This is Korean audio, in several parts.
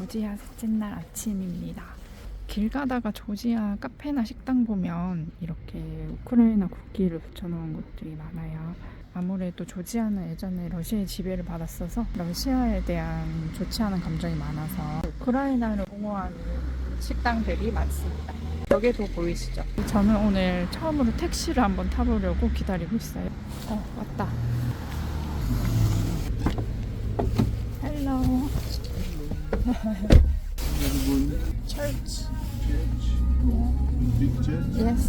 조지아 셋째 날 아침입니다. 길 가다가 조지아 카페나 식당 보면 이렇게 우크라이나 국기를 붙여놓은 곳들이 많아요. 아무래도 조지아는 예전에 러시아의 지배를 받았어서 러시아에 대한 좋지 않은 감정이 많아서 우크라이나를 옹호하는 식당들이 많습니다. 여기도 보이시죠? 저는 오늘 처음으로 택시를 한번 타보려고 기다리고 있어요. 왔다. 헬로. Church. Yeah. Big church? Yes.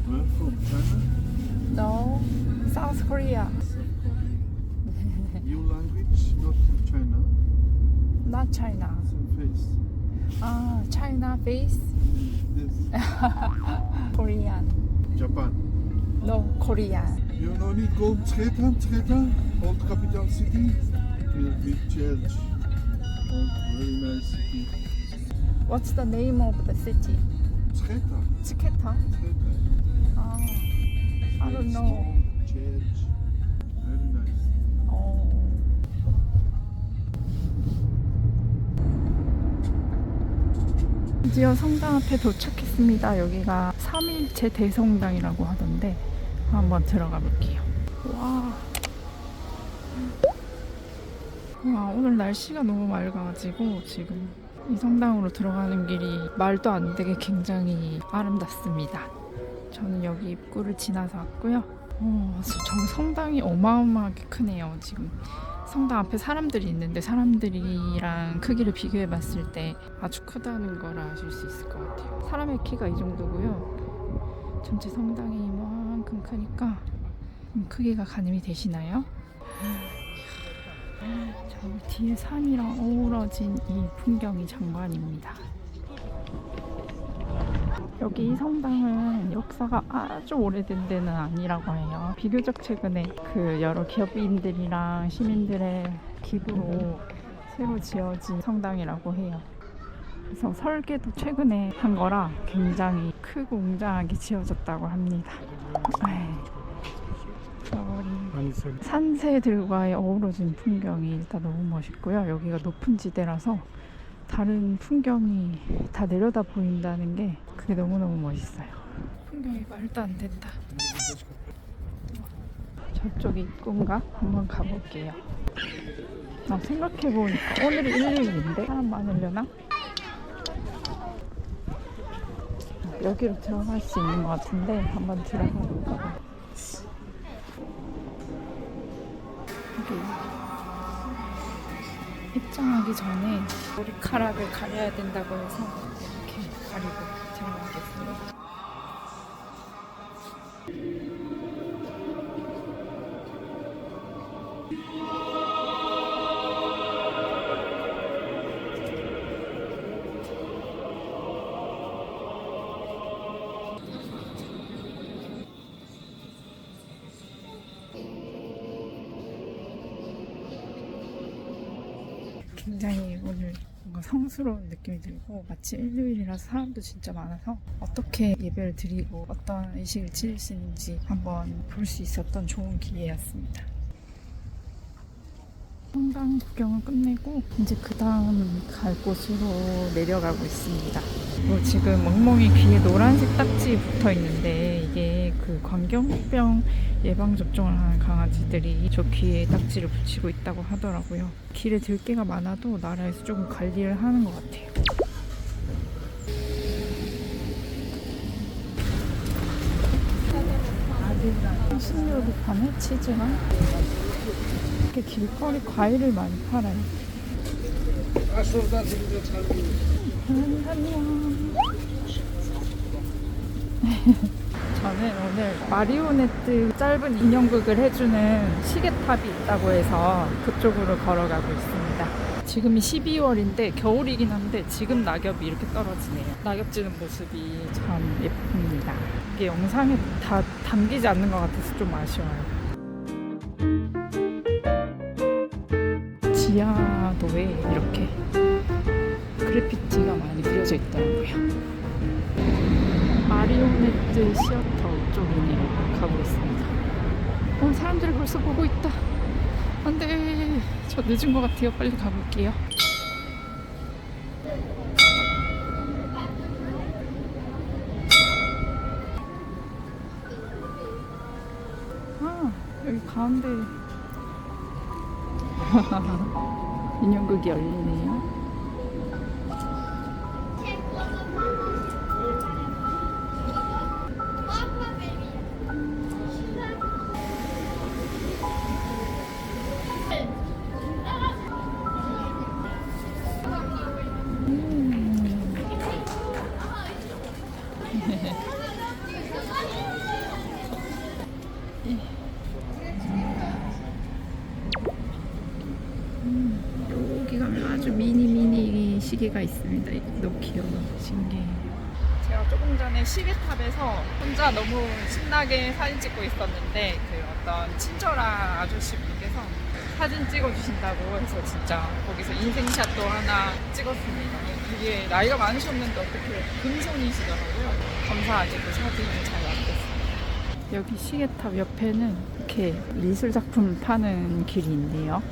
Where from? China? No. South Korea. Your language? Not from China? Not China. Some face. China face. Yes. Korean. Japan. No, Korean. You no need go Treta, old capital city. Big church. Old, very nice city. What's the name of the city? Treta. Chiketa? Treta. I don't know. Church. Very nice. 드디어 성당 앞에 도착했습니다. 여기가 3일째 대성당이라고 하던데 한번 들어가 볼게요. 와, 오늘 날씨가 너무 맑아가지고 지금 이 성당으로 들어가는 길이 말도 안 되게 굉장히 아름답습니다. 저는 여기 입구를 지나서 왔고요. 저 성당이 어마어마하게 크네요. 지금 성당 앞에 사람들이 있는데 사람들이랑 크기를 비교해 봤을 때 아주 크다는 걸 아실 수 있을 것 같아요. 사람의 키가 이 정도고요. 전체 성당이 이만큼 크니까 크기가 가늠이 되시나요? 저 뒤에 산이랑 어우러진 이 풍경이 장관입니다. 여기 이 성당은 역사가 아주 오래된 데는 아니라고 해요. 비교적 최근에 여러 기업인들이랑 시민들의 기부로 새로 지어진 성당이라고 해요. 그래서 설계도 최근에 한 거라 굉장히 크고 웅장하게 지어졌다고 합니다. 산새들과의 어우러진 풍경이 일단 너무 멋있고요. 여기가 높은 지대라서 다른 풍경이 다 내려다 보인다는 게 그게 너무너무 멋있어요. 풍경이 말도 안 된다. 저쪽이 입구인가? 한번 가볼게요. 생각해보니까 오늘이 일요일인데 사람 많으려나? 여기로 들어갈 수 있는 것 같은데 한번 들어가 볼까요? 입장하기 전에 머리카락을 가려야 된다고 해서 이렇게 가리고 들어가겠습니다. 굉장히 오늘 뭔가 성스러운 느낌이 들고 마치 일요일이라서 사람도 진짜 많아서 어떻게 예배를 드리고 어떤 의식을 지으시는지 한번 볼 수 있었던 좋은 기회였습니다. 성당 구경을 끝내고 이제 그 다음 갈 곳으로 내려가고 있습니다. 지금 멍멍이 귀에 노란색 딱지 붙어 있는데 이게 광견병 예방접종을 하는 강아지들이 저 귀에 딱지를 붙이고 있다고 하더라고요. 길에 들개가 많아도 나라에서 조금 관리를 하는 것 같아요. 향신료도 파네? 치즈랑 이렇게 길거리 과일을 많이 팔아요. 저는 오늘 마리오네트 짧은 인형극을 해주는 시계탑이 있다고 해서 그쪽으로 걸어가고 있습니다. 지금이 12월인데 겨울이긴 한데 지금 낙엽이 이렇게 떨어지네요. 낙엽지는 모습이 참 예쁩니다. 이게 영상에 다 담기지 않는 것 같아서 좀 아쉬워요. 지하도에 이렇게 그래피티가 많이 그려져 있더라고요. 마리오네트 시어터 쪽이네요. 가고 있습니다. 사람들이 벌써 보고 있다. 안돼, 저 늦은 것 같아요. 빨리 가볼게요. 여기 가운데 인형극이 열리네요. 여기 가면 아주 미니 시계가 있습니다. 너무 귀여워. 신기해. 제가 조금 전에 시계탑에서 혼자 너무 신나게 사진 찍고 있었는데 그 어떤 친절한 아저씨분께서 사진 찍어주신다고 해서 진짜 거기서 인생샷도 하나 찍었습니다. 되게 나이가 많으셨는데 어떻게 금손이시더라고요. 감사하게도 사진이 잘 남겼어요. 여기 시계탑 옆에는 이렇게 미술작품 파는 길이 있네요.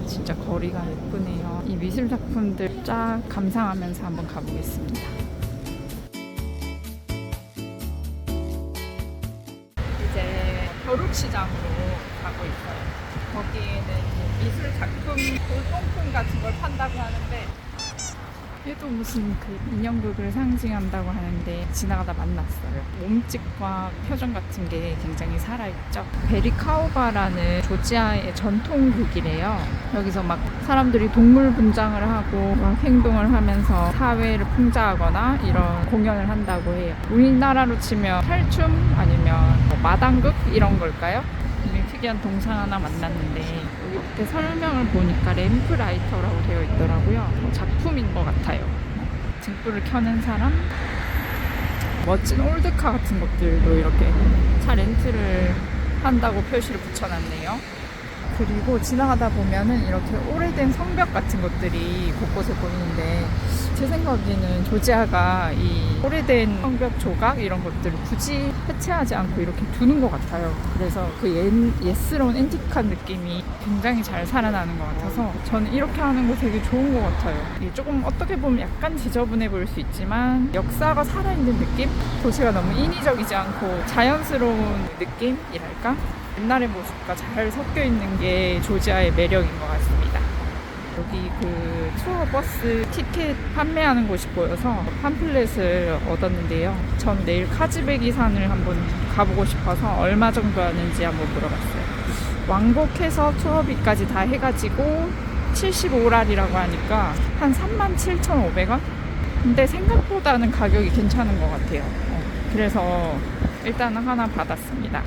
진짜 거리가 예쁘네요. 이 미술작품들 쫙 감상하면서 한번 가보겠습니다. 이제 벼룩시장으로 가고 있어요. 거기에는 미술작품, 골동품 같은 걸 판다고 하는데 얘도 무슨 그 인형극을 상징한다고 하는데 지나가다 만났어요. 몸짓과 표정 같은 게 굉장히 살아있죠. 베리카우바라는 조지아의 전통극이래요. 여기서 막 사람들이 동물 분장을 하고 막 행동을 하면서 사회를 풍자하거나 이런 공연을 한다고 해요. 우리나라로 치면 탈춤 아니면 뭐 마당극 이런 걸까요? 특이한 동상 하나 만났는데 여기 밑에 설명을 보니까 램프라이터라고 되어 있더라고요. 작품인 것 같아요. 등불을 켜는 사람, 멋진 올드카 같은 것들도 이렇게 차 렌트를 한다고 표시를 붙여놨네요. 그리고 지나가다 보면은 이렇게 오래된 성벽 같은 것들이 곳곳에 보이는데 제 생각에는 조지아가 이 오래된 성벽 조각 이런 것들을 굳이 해체하지 않고 이렇게 두는 것 같아요. 그래서 그 옛스러운 앤틱한 느낌이 굉장히 잘 살아나는 것 같아서 저는 이렇게 하는 거 되게 좋은 것 같아요. 이게 조금 어떻게 보면 약간 지저분해 보일 수 있지만 역사가 살아있는 느낌? 도시가 너무 인위적이지 않고 자연스러운 느낌이랄까? 옛날의 모습과 잘 섞여 있는 게 조지아의 매력인 것 같습니다. 여기 그 투어 버스 티켓 판매하는 곳이 보여서 팜플렛을 얻었는데요. 전 내일 카즈베기 산을 한번 가보고 싶어서 얼마 정도 하는지 한번 물어봤어요. 왕복해서 투어비까지 다 해가지고 75랄이라고 하니까 한 37,500원? 근데 생각보다는 가격이 괜찮은 것 같아요. 그래서 일단 하나 받았습니다.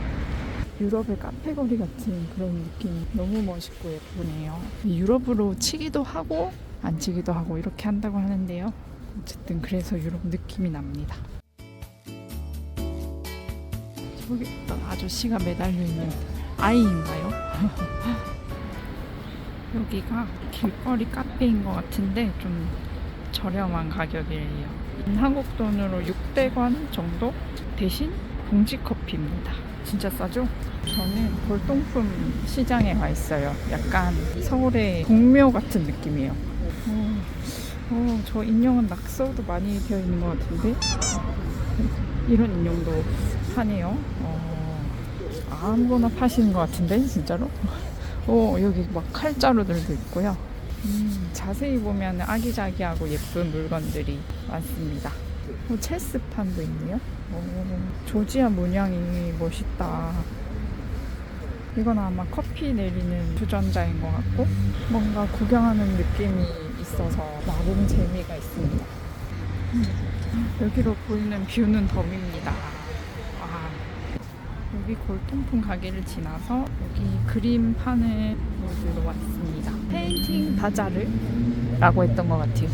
유럽의 카페거리 같은 그런 느낌이 너무 멋있고 예쁘네요. 유럽으로 치기도 하고 안 치기도 하고 이렇게 한다고 하는데요. 어쨌든 그래서 유럽 느낌이 납니다. 저기 어떤 아저씨가 매달려 있는 아이인가요? 여기가 길거리 카페인 것 같은데 좀 저렴한 가격이에요. 한국 돈으로 600원 정도? 대신 봉지 커피입니다. 진짜 싸죠? 저는 골동품 시장에 와 있어요. 약간 서울의 동묘 같은 느낌이에요. 저 인형은 낙서도 많이 되어 있는 것 같은데 이런 인형도 파네요. 아무거나 파시는 것 같은데 진짜로? 여기 막 칼자루들도 있고요. 자세히 보면 아기자기하고 예쁜 물건들이 많습니다. 체스판도 있네요. 조지아 문양이 멋있다. 이건 아마 커피 내리는 주전자인 것 같고 뭔가 구경하는 느낌이 있어서 나름 재미가 있습니다. 여기로 보이는 뷰는 덤입니다. 와. 여기 골동품 가게를 지나서 여기 그림 파는 곳으로 왔습니다. 페인팅 바자르라고 했던 것 같아요.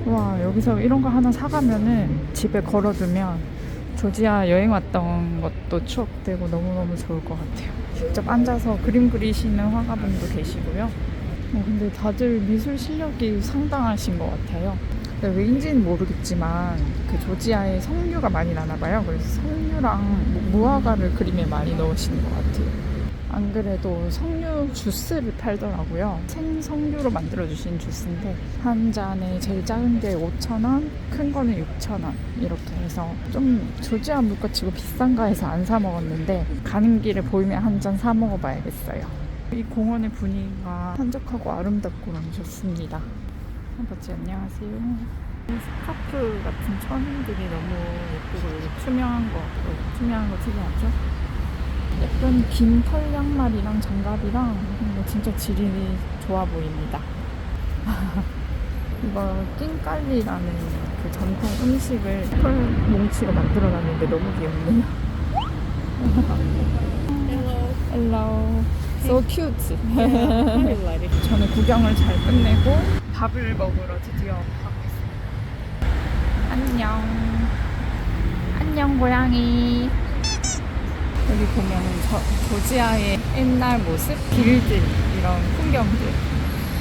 와, 여기서 이런 거 하나 사가면은 집에 걸어두면 조지아 여행 왔던 것도 추억되고 너무너무 좋을 것 같아요. 직접 앉아서 그림 그리시는 화가분도 계시고요. 근데 다들 미술 실력이 상당하신 것 같아요. 왜인지는 모르겠지만 그 조지아에 석류가 많이 나나 봐요. 그래서 석류랑 무화과를 그림에 많이 넣으시는 것 같아요. 안 그래도 석류 주스를 팔더라고요. 생석류로 만들어주신 주스인데 한 잔에 제일 작은 게 5,000원, 큰 거는 6,000원 이렇게 해서 좀 조지아 물가 치고 비싼가 해서 안 사 먹었는데 가는 길에 보이면 한 잔 사 먹어봐야겠어요. 이 공원의 분위기가 한적하고 아름답고 너무 좋습니다. 아버지 안녕하세요. 이 스카프 같은 천들이 너무 예쁘고 여기 투명한 거 특이하죠? 예쁜 긴 털 양말이랑 장갑이랑 이거 진짜 질이 좋아 보입니다. 이거 띵깔리라는 그 전통 음식을 털 뭉치로 만들어놨는데 너무 귀엽네요. Hello. So cute. 저는 구경을 잘 끝내고 밥을 먹으러 드디어 가고 있습니다. 안녕. 안녕 고양이. 여기 보면은 조지아의 옛날 모습, 길들, 이런 풍경들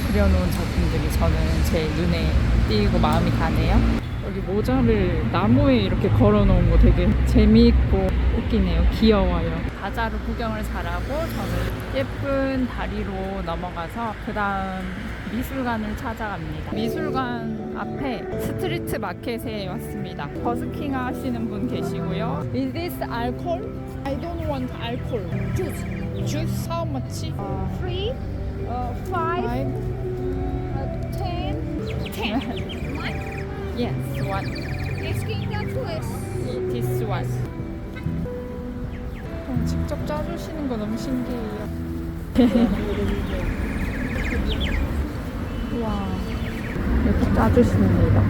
그려놓은 작품들이 저는 제 눈에 띄고 마음이 가네요. 여기 모자를 나무에 이렇게 걸어놓은 거 되게 재미있고 웃기네요. 귀여워요. 바자르 구경을 잘하고 저는 예쁜 다리로 넘어가서 그 다음 미술관을 찾아갑니다. 미술관 앞에 스트리트 마켓에 왔습니다. 버스킹 하시는 분 계시고요. Is this alcohol? I don't want alcohol. Juice. Juice? How much? 3, 5, 10. 10. Yes, one. Asking that list. This one. 직접 짜주시는 거 너무 신기해요. 우와, 이렇게 짜주십니다.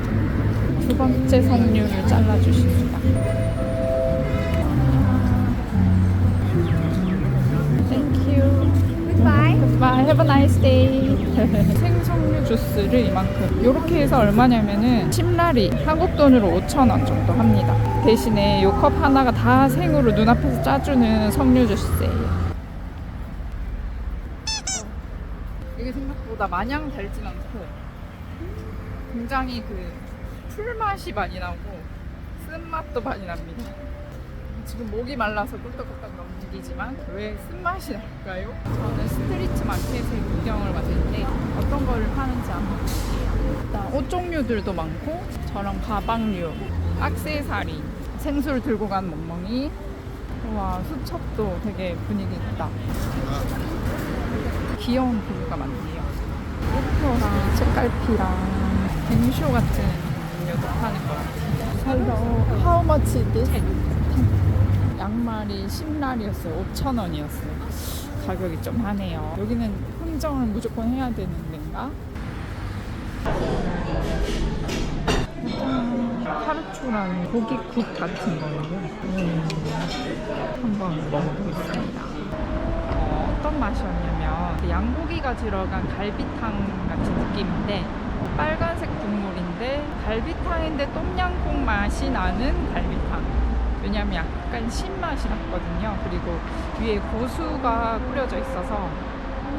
두 번째 석류를 잘라주십니다. Thank you. Goodbye. Goodbye. Have a nice day. 생석류 주스를 이만큼. 이렇게 해서 얼마냐면은 10라리, 한국 돈으로 5,000원 정도 합니다. 대신에 이 컵 하나가 다 생으로 눈앞에서 짜주는 석류 주스예요. 이게 생각보다 마냥 달진 않고 굉장히 그 풀맛이 많이 나고 쓴맛도 많이 납니다. 지금 목이 말라서 꿀떡꿀떡 넘기지만 왜 쓴맛이 날까요? 저는 스트리트 마켓에 구경을 왔는데 어떤 거를 파는지 한번 볼게요. 일단 옷 종류들도 많고 저런 가방류, 액세서리, 생수를 들고 간 멍멍이. 와, 수첩도 되게 분위기 있다. 귀여운 부류가 많네요. 꽃표랑 책갈피랑 뱅쇼 같은 음료도 파는 것 같아요. Hello, how much is this? 양말이 10랄이었어요. 5,000원이었어요. 가격이 좀 하네요. 여기는 흥정을 무조건 해야 되는 데인가? 카르초라는 고깃국 같은 거예요. 한번 먹어보겠습니다. 어떤 맛이었냐면 양고기가 들어간 갈비탕 같은 느낌인데 빨간색 국물인데 갈비탕인데 똠양꿍 맛이 나는 갈비탕. 왜냐면 약간 신맛이 났거든요. 그리고 위에 고수가 뿌려져 있어서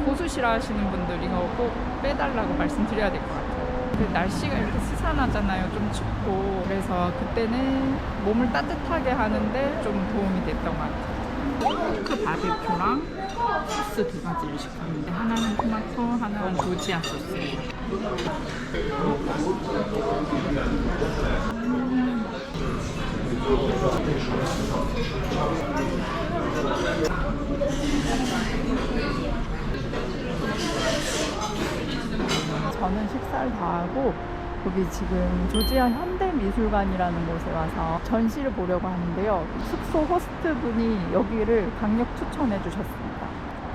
고수 싫어하시는 분들 이거 꼭 빼달라고 말씀드려야 될 것 같아요. 그 날씨가 이렇게 스산하잖아요. 좀 춥고 그래서 그때는 몸을 따뜻하게 하는데 좀 도움이 됐던 것 같아요. 포크 바베큐랑 소스 두 가지를 시켰는데 하나는 토마토, 하나는 조지아 소스예요. 저는 식사를 다 하고 여기 지금 조지아 현대미술관이라는 곳에 와서 전시를 보려고 하는데요. 숙소 호스트분이 여기를 강력 추천해 주셨습니다.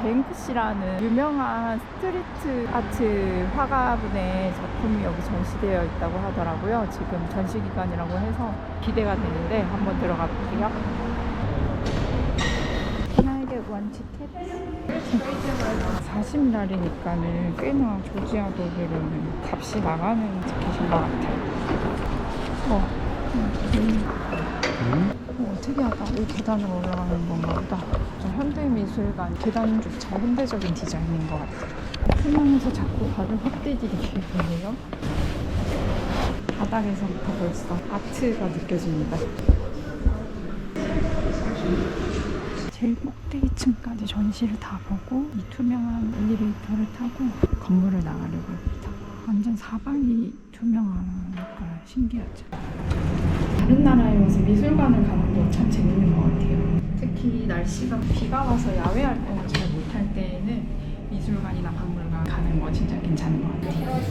뱅크시라는 유명한 스트리트 아트 화가분의 작품이 여기 전시되어 있다고 하더라고요. 지금 전시 기간이라고 해서 기대가 되는데 한번 들어가 볼게요. Can I get one ticket? 40달이니까는 꽤나 조지아 독일은 값이 나가는 티켓인 것 같아요. 특이하다. 이 계단으로 올라가는 건가 보다. 현대미술관 계단조차 현대적인 디자인인 것 같아요. 풍랑에서 자꾸 발을 헛디디게 보네요. 바닥에서부터 벌써 아트가 느껴집니다. 제일 꼭대기층까지 전시를 다 보고 이 투명한 엘리베이터를 타고 건물을 나가려고 합니다. 완전 사방이 투명하니까 신기하죠. 다른 나라에 와서 미술관을 가는 거 참 재밌는 것 같아요. 특히 날씨가 비가 와서 야외 활동을 잘 못할 때에는 미술관이나 박물관 가는 거 진짜 괜찮은 것 같아요.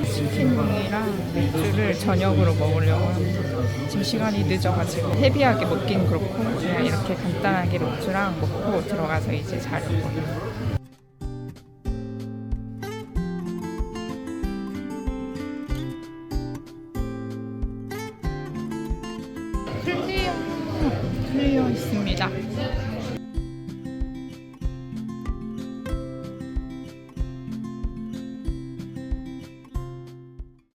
치킨이랑 맥주를 저녁으로 먹으려고 합니다. 지금 시간이 늦어가지고 헤비하게 먹긴 그렇고 그냥 이렇게 간단하게 맥주랑 먹고 들어가서 이제 자려고요. 틀리어 있습니다.